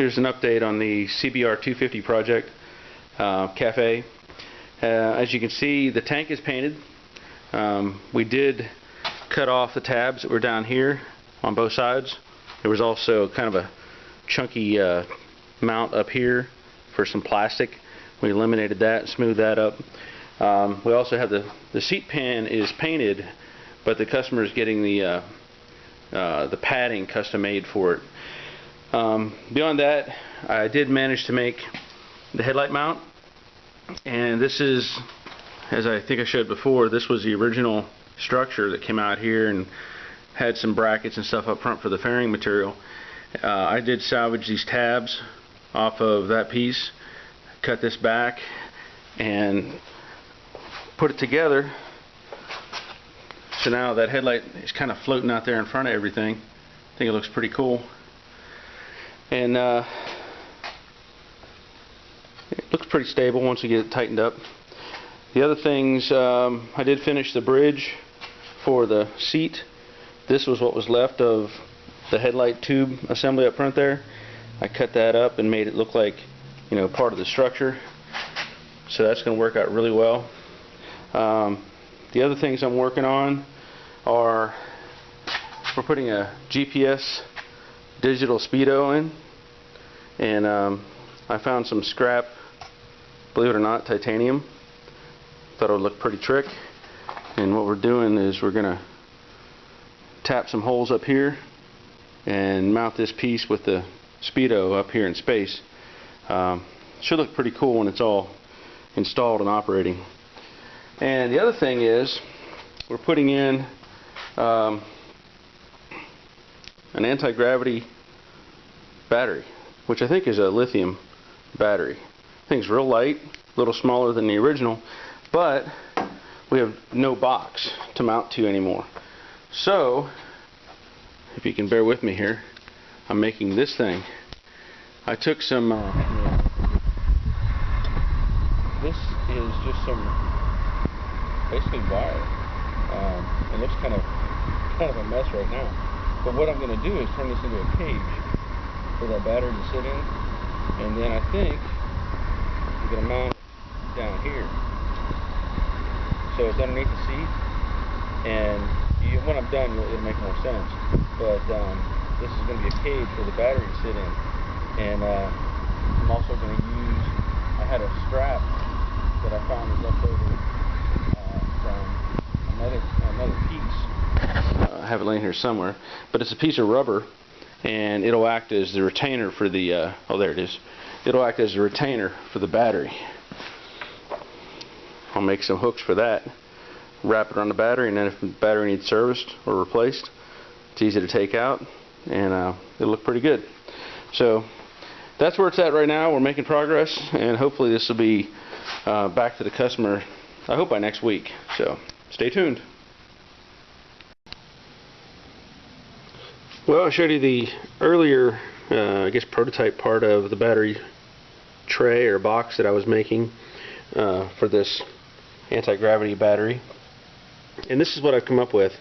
Here's an update on the CBR 250 project cafe. As you can see, the tank is painted. We did cut off the tabs that were down here on both sides. There was also kind of a chunky mount up here for some plastic. We eliminated that, smoothed that up. We also have the seat pan is painted, but the customer is getting the padding custom made for it. Beyond that, I did manage to make the headlight mount, and this is, as I think I showed before, this was the original structure that came out here and had some brackets and stuff up front for the fairing material. I did salvage these tabs off of that piece, cut this back, and put it together. So now that headlight is kind of floating out there in front of everything. I think it looks pretty cool. And it looks pretty stable once we get it tightened up. The other things, I did finish the bridge for the seat. This was what was left of the headlight tube assembly up front there. I cut that up and made it look like, you know, part of the structure. So that's going to work out really well. The other things I'm working on are, we're putting a GPS Digital Speedo in, and I found some scrap, believe it or not, titanium. Thought it would look pretty trick, and what we're doing is we're gonna tap some holes up here and mount this piece with the Speedo up here in space. Should look pretty cool when it's all installed and operating. And the other thing is, we're putting in an anti-gravity battery, which I think is a lithium battery. Thing's real light, a little smaller than the original, but we have no box to mount to anymore. So, if you can bear with me here, I'm making this thing. I took some, this is just some basically wire. It looks kind of a mess right now. But what I'm going to do is turn this into a cage for that battery to sit in, and then I think I'm going to mount it down here. So it's underneath the seat, and when I'm done, it'll make more sense. But this is going to be a cage for the battery to sit in, and I'm also going to use, I had a strap that I found was left over from another piece. I have it laying here somewhere, but it's a piece of rubber, and it'll act as the retainer for the oh, there it is. It'll act as a retainer for the battery. I'll make some hooks for that, wrap it on the battery, and then if the battery needs serviced or replaced, it's easy to take out, and it'll look pretty good. So that's where it's at right now. We're making progress, and hopefully this will be back to the customer, I hope by next week. So stay tuned. Well, I showed you the earlier, I guess, prototype part of the battery tray or box that I was making for this anti-gravity battery. And this is what I've come up with.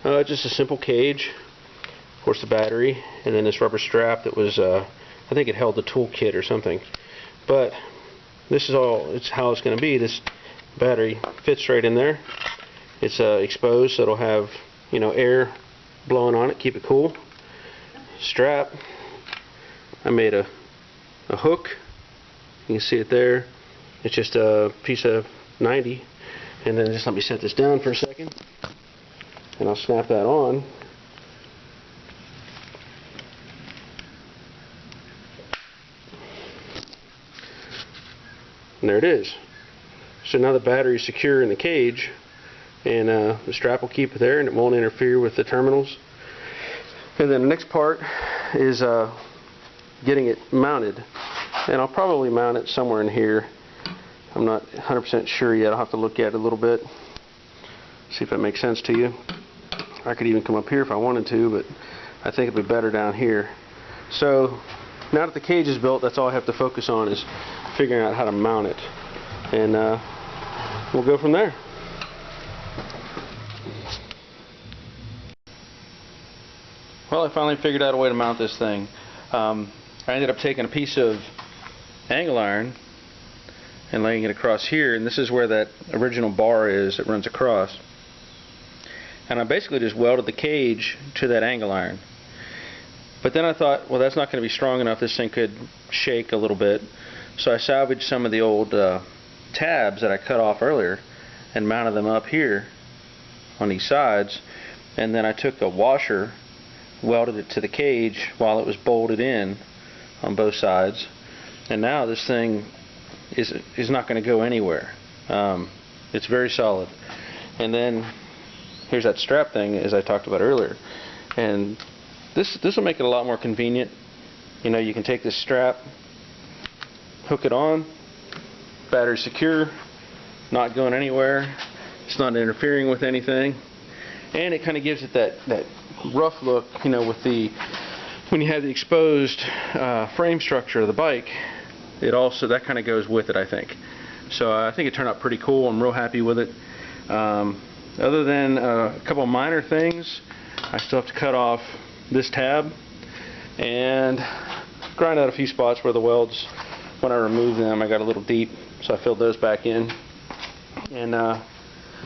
Just a simple cage, of course the battery, and then this rubber strap that was, I think it held the tool kit or something. But this is all, it's how it's going to be. This battery fits right in there. It's exposed, so it'll have, you know, air blowing on it, keep it cool. Strap, I made a hook. You can see it there. It's just a piece of 90, and then just let me set this down for a second, and I'll snap that on. And there it is. So now the battery is secure in the cage, and the strap will keep it there, and it won't interfere with the terminals. And then the next part is getting it mounted, and I'll probably mount it somewhere in here. I'm not 100% sure yet. I'll have to look at it a little bit, see if it makes sense to you. I could even come up here if I wanted to, but I think it'd be better down here. So now that the cage is built, that's all I have to focus on, is figuring out how to mount it, and we'll go from there. Well, I finally figured out a way to mount this thing. I I ended up taking a piece of angle iron and laying it across here, and this is where that original bar is that runs across. And I basically just welded the cage to that angle iron. But then I thought, well, that's not going to be strong enough. This thing could shake a little bit. So I salvaged some of the old tabs that I cut off earlier and mounted them up here on these sides. And then I took a washer, welded it to the cage while it was bolted in on both sides. And now this thing is not going to go anywhere. It's very solid. And then here's that strap thing, as I talked about earlier. And this will make it a lot more convenient. You know, you can take this strap, hook it on, battery secure, not going anywhere. It's not interfering with anything, and it kind of gives it that rough look. You know, with when you have the exposed frame structure of the bike, it also, that kind of goes with it, I think. So I think it turned out pretty cool. I'm real happy with it. Other than a couple of minor things, I still have to cut off this tab and grind out a few spots where the welds, when I removed them, I got a little deep, so I filled those back in. And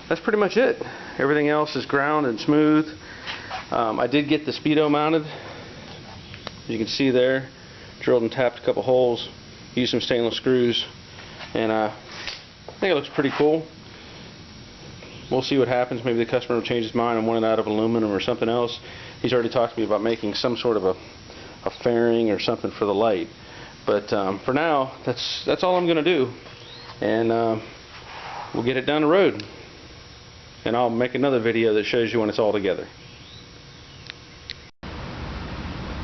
that's pretty much it. Everything else is ground and smooth. I did get the Speedo mounted. As you can see there, drilled and tapped a couple holes, used some stainless screws, and I think it looks pretty cool. We'll see what happens. Maybe the customer will change his mind and want it out of aluminum or something else. He's already talked to me about making some sort of a fairing or something for the light. But for now, that's all I'm going to do. And we'll get it down the road. And I'll make another video that shows you when it's all together.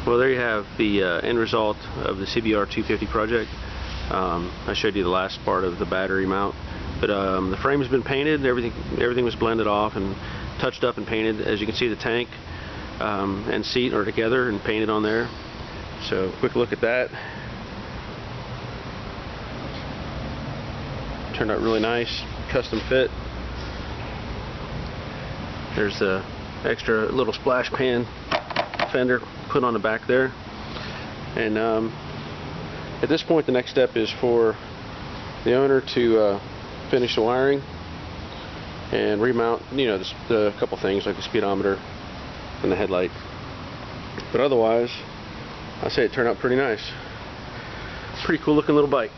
Well, there you have the end result of the CBR 250 project. I showed you the last part of the battery mount. But the frame has been painted, everything was blended off and touched up and painted. As you can see, the tank and seat are together and painted on there. So quick look at that. Turned out really nice, custom fit. There's the extra little splash pan fender put on the back there. And at this point, the next step is for the owner to finish the wiring and remount, you know, the couple things like the speedometer and the headlight. But otherwise, I say it turned out pretty nice. Pretty cool looking little bike.